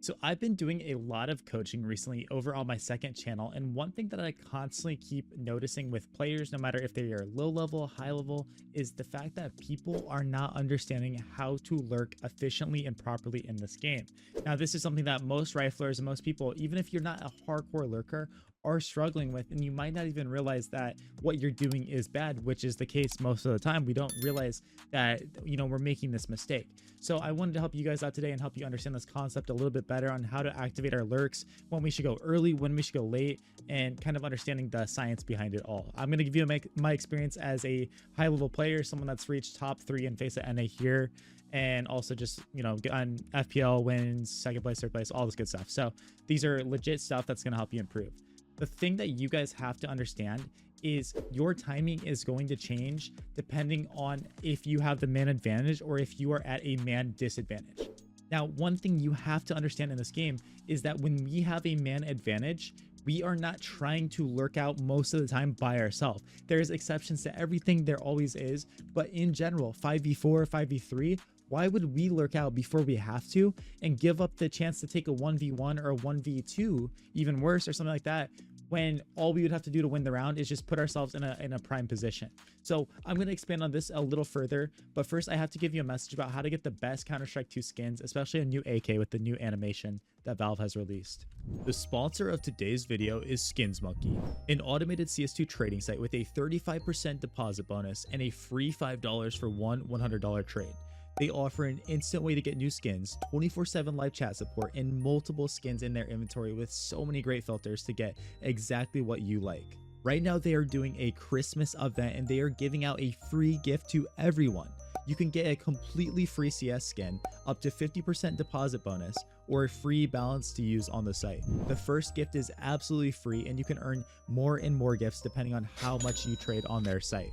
So I've been doing a lot of coaching recently over on my second channel, and one thing that I constantly keep noticing with players, no matter if they are low level, high level, is the fact that people are not understanding how to lurk efficiently and properly in this game. Now, this is something that most riflers and most people, even if you're not a hardcore lurker, are struggling with, and you might not even realize that what you're doing is bad, which is the case most of the time. We don't realize that, we're making this mistake. So I wanted to help you guys out today and help you understand this concept a little bit better on how to activate our lurks, when we should go early, when we should go late, and kind of understanding the science behind it all. I'm going to give you my experience as a high level player, someone that's reached top 3 in face at NA here, and also just on FPL wins, second place, third place, all this good stuff. So these are legit stuff that's going to help you improve. The thing that you guys have to understand is your timing is going to change depending on if you have the man advantage or if you are at a man disadvantage. Now, one thing you have to understand in this game is that when we have a man advantage, we are not trying to lurk out most of the time by ourselves. There's exceptions to everything, there always is, but in general, 5v4, 5v3, why would we lurk out before we have to and give up the chance to take a 1v1 or a 1v2, even worse, or something like that, when all we would have to do to win the round is just put ourselves in a prime position? So I'm going to expand on this a little further, but first I have to give you a message about how to get the best Counter-Strike 2 skins, especially a new AK with the new animation that Valve has released. The sponsor of today's video is SkinsMonkey, an automated CS2 trading site with a 35% deposit bonus and a free $5 for one $100 trade. They offer an instant way to get new skins, 24/7 live chat support, and multiple skins in their inventory with so many great filters to get exactly what you like. Right now, they are doing a Christmas event and they are giving out a free gift to everyone. You can get a completely free CS skin, up to 50% deposit bonus, or a free balance to use on the site. The first gift is absolutely free, and you can earn more and more gifts depending on how much you trade on their site.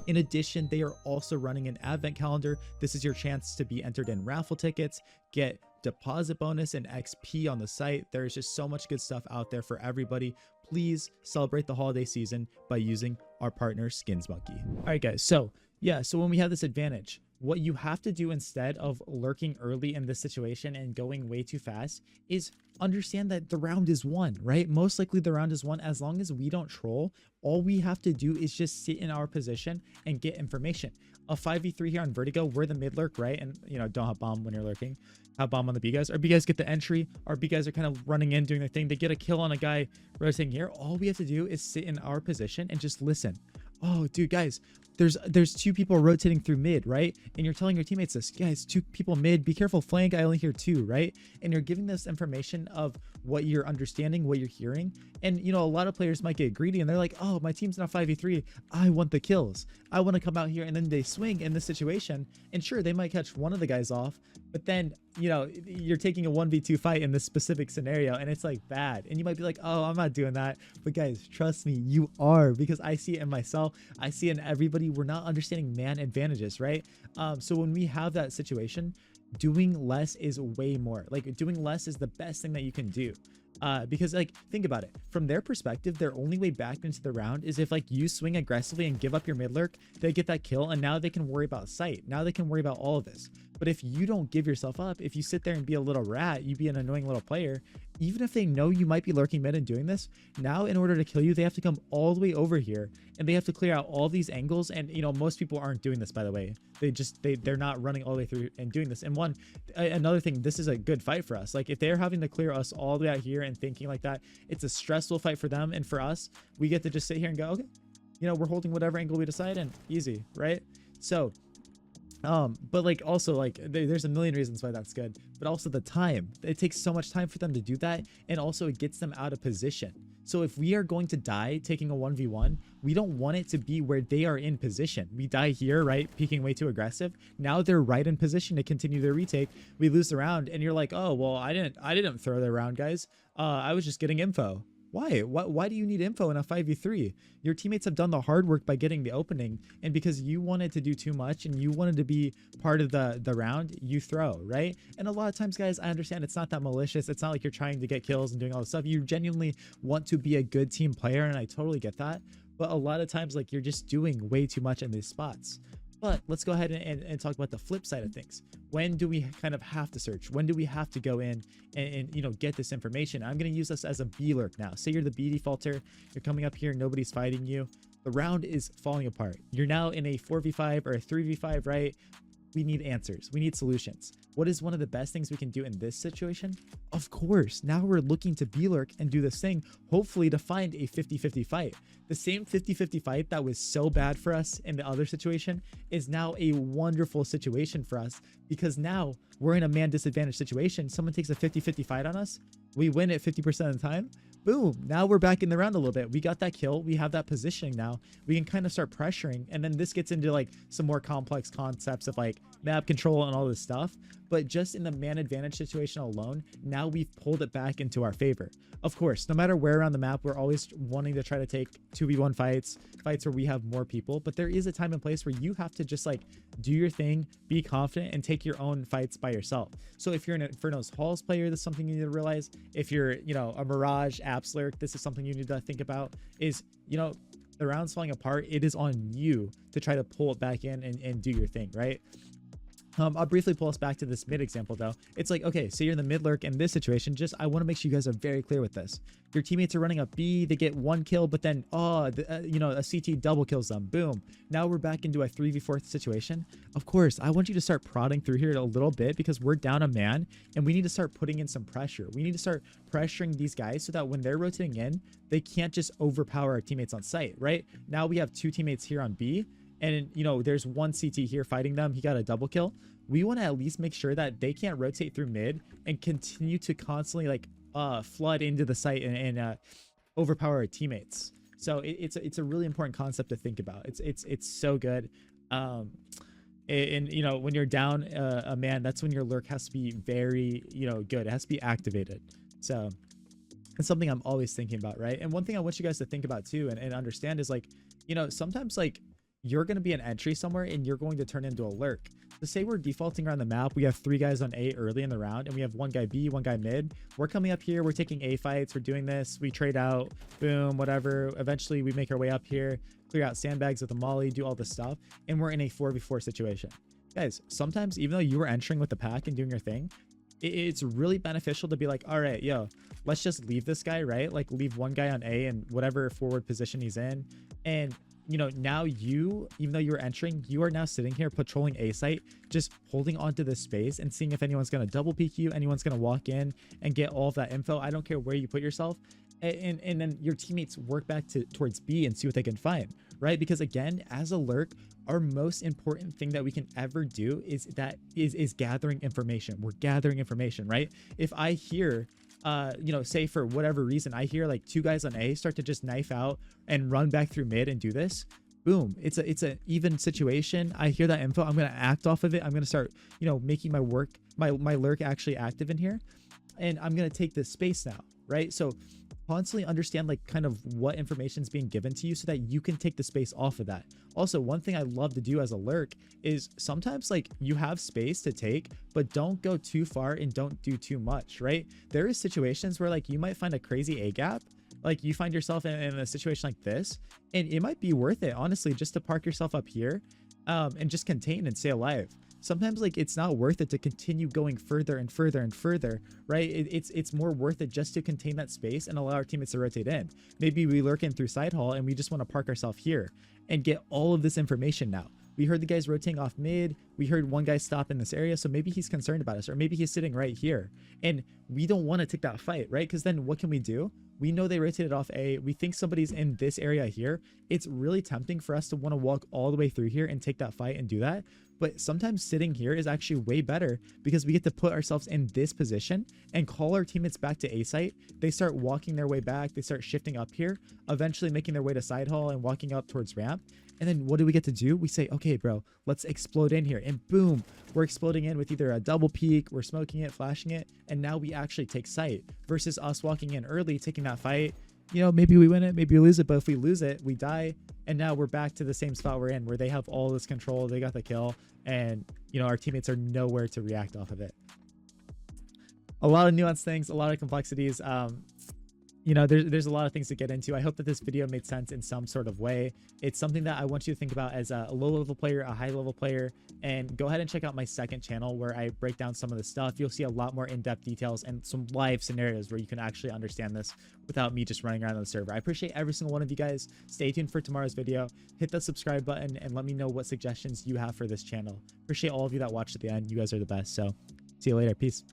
In addition, they are also running an advent calendar. This is your chance to be entered in raffle tickets, get deposit bonus and XP on the site. There's just so much good stuff out there for everybody. Please celebrate the holiday season by using our partner SkinsMonkey. All right, guys. So when we have this advantage, what you have to do instead of lurking early in this situation and going way too fast is understand that the round is won, right? Most likely the round is won. As long as we don't troll, all we have to do is just sit in our position and get information. A 5v3 here on Vertigo, we're the mid lurk, right? And don't have bomb when you're lurking. Have bomb on the B guys. Our B guys get the entry. Our B guys are kind of running in, doing their thing. They get a kill on a guy rotating here. All we have to do is sit in our position and just listen. Oh, dude, guys, there's 2 people rotating through mid, right? And you're telling your teammates this, guys, 2 people mid, be careful, flank, I only hear 2, right? And you're giving this information of what you're understanding, what you're hearing. And a lot of players might get greedy and they're like, oh, my team's not 5v3, I want the kills, I want to come out here. And then they swing in this situation, and sure, they might catch one of the guys off, but then you're taking a 1v2 fight in this specific scenario, and it's like bad. And you might be like, oh, I'm not doing that. But guys, trust me, you are, because I see it in myself, I see it in everybody. We're not understanding man advantages, right? So when we have that situation, doing less is way more. Like, doing less is the best thing that you can do. Because think about it, from their perspective, their only way back into the round is if you swing aggressively and give up your mid lurk, they get that kill, and now they can worry about sight. Now they can worry about all of this. But if you don't give yourself up, if you sit there and be a little rat, you be an annoying little player, even if they know you might be lurking mid and doing this, now in order to kill you, they have to come all the way over here and they have to clear out all these angles. And most people aren't doing this, by the way. They're not running all the way through and doing this. And another thing, this is a good fight for us. Like, if they're having to clear us all the way out here and thinking like that, it's a stressful fight for them. And for us, we get to just sit here and go, okay, we're holding whatever angle we decide, and easy, right? So but also there's a million reasons why that's good, but also the time. It takes so much time for them to do that, and also it gets them out of position. So if we are going to die taking a 1v1, we don't want it to be where they are in position. We die here, right? Peeking way too aggressive. Now they're right in position to continue their retake. We lose the round, and you're like, oh, well, I didn't throw the round, guys. I was just getting info. Why do you need info in a 5v3? Your teammates have done the hard work by getting the opening, and because you wanted to do too much and you wanted to be part of the round, you throw, right? And a lot of times, guys, I understand it's not that malicious. It's not like you're trying to get kills and doing all this stuff. You genuinely want to be a good team player, and I totally get that. But a lot of times, you're just doing way too much in these spots. But let's go ahead and talk about the flip side of things. When do we kind of have to search? When do we have to go in and get this information? I'm going to use this as a B lurk now. Say you're the B defaulter, you're coming up here, nobody's fighting you. The round is falling apart. You're now in a 4v5 or a 3v5, right? We need answers. We need solutions. What is one of the best things we can do in this situation? Of course, now we're looking to B-lurk and do this thing, hopefully to find a 50-50 fight. The same 50-50 fight that was so bad for us in the other situation is now a wonderful situation for us, because now we're in a man disadvantaged situation. Someone takes a 50-50 fight on us. We win it 50% of the time. Boom, now we're back in the round a little bit. We got that kill, we have that positioning now. We can kind of start pressuring, and then this gets into like some more complex concepts of like map control and all this stuff. But just in the man advantage situation alone, now we've pulled it back into our favor. Of course, no matter where around the map, we're always wanting to try to take 2v1 fights where we have more people, but there is a time and place where you have to just like do your thing, be confident, and take your own fights by yourself. So if you're an Inferno's Halls player, that's something you need to realize. If you're, a Mirage apps lurk, this is something you need to think about is, the round's falling apart. It is on you to try to pull it back in and do your thing, right? I'll briefly pull us back to this mid example though. It's like, okay, so you're in the mid lurk in this situation. Just, I want to make sure you guys are very clear with this. Your teammates are running up B, they get one kill, but then, a CT double kills them. Boom. Now we're back into a 3v4 situation. Of course, I want you to start prodding through here a little bit because we're down a man and we need to start putting in some pressure. We need to start pressuring these guys so that when they're rotating in, they can't just overpower our teammates on site, right? Now we have two teammates here on B. And there's one CT here fighting them. He got a double kill. We want to at least make sure that they can't rotate through mid and continue to constantly like flood into the site and overpower our teammates. So it's a really important concept to think about. It's so good. And when you're down a man, that's when your lurk has to be very good. It has to be activated. So it's something I'm always thinking about, right? And one thing I want you guys to think about too and understand is like, sometimes like you're going to be an entry somewhere and you're going to turn into a lurk. So say we're defaulting around the map. We have 3 guys on A early in the round and we have 1 guy B, 1 guy mid. We're coming up here. We're taking A fights. We're doing this. We trade out. Boom, whatever. Eventually we make our way up here, clear out sandbags with a molly, do all this stuff. And we're in a 4v4 situation. Guys, sometimes even though you were entering with the pack and doing your thing, it's really beneficial to be like, all right, yo, let's just leave this guy, right? Like leave 1 guy on A and whatever forward position he's in. And now even though you were entering, you are now sitting here patrolling A site, just holding onto this space and seeing if anyone's going to double peek you, anyone's going to walk in and get all of that info. I don't care where you put yourself. And then your teammates work back towards B and see what they can find, right? Because again, as a lurk, our most important thing that we can ever do is gathering information. We're gathering information, right? If I hear say for whatever reason, I hear like 2 guys on A start to just knife out and run back through mid and do this. Boom. It's an even situation. I hear that info. I'm going to act off of it. I'm going to start, making my lurk actually active in here. And I'm going to take this space now, right? So constantly understand like kind of what information is being given to you so that you can take the space off of that. Also, one thing I love to do as a lurk is sometimes like you have space to take, but don't go too far and don't do too much, right? There is situations where like you might find a crazy A gap. Like you find yourself in a situation like this, and it might be worth it, honestly, just to park yourself up here and just contain and stay alive. Sometimes like it's not worth it to continue going further and further and further, right? It's more worth it just to contain that space and allow our teammates to rotate in. Maybe we lurk in through side hall and we just want to park ourselves here and get all of this information now. We heard the guys rotating off mid. We heard 1 guy stop in this area. So maybe he's concerned about us, or maybe he's sitting right here. And we don't want to take that fight, right? Because then what can we do? We know they rotated off A. We think somebody's in this area here. It's really tempting for us to want to walk all the way through here and take that fight and do that. But sometimes sitting here is actually way better because we get to put ourselves in this position and call our teammates back to A site. They start walking their way back. They start shifting up here, eventually making their way to side hall and walking up towards ramp. And then what do we get to do? We say, okay, bro, let's explode in here. And boom, we're exploding in with either a double peek, we're smoking it, flashing it. And now we actually take sight versus us walking in early, taking that fight. Maybe we win it, maybe we lose it. But if we lose it, we die. And now we're back to the same spot we're in where they have all this control. They got the kill. And, our teammates are nowhere to react off of it. A lot of nuanced things, a lot of complexities. You know, there's a lot of things to get into. I hope that this video made sense in some sort of way. It's something that I want you to think about as a low level player, a high level player, and go ahead and check out my second channel where I break down some of the stuff. You'll see a lot more in-depth details and some live scenarios where you can actually understand this without me just running around on the server. I appreciate every single one of you guys. Stay tuned for tomorrow's video. Hit the subscribe button and let me know what suggestions you have for this channel. Appreciate all of you that watched at the end. You guys are the best. So see you later. Peace.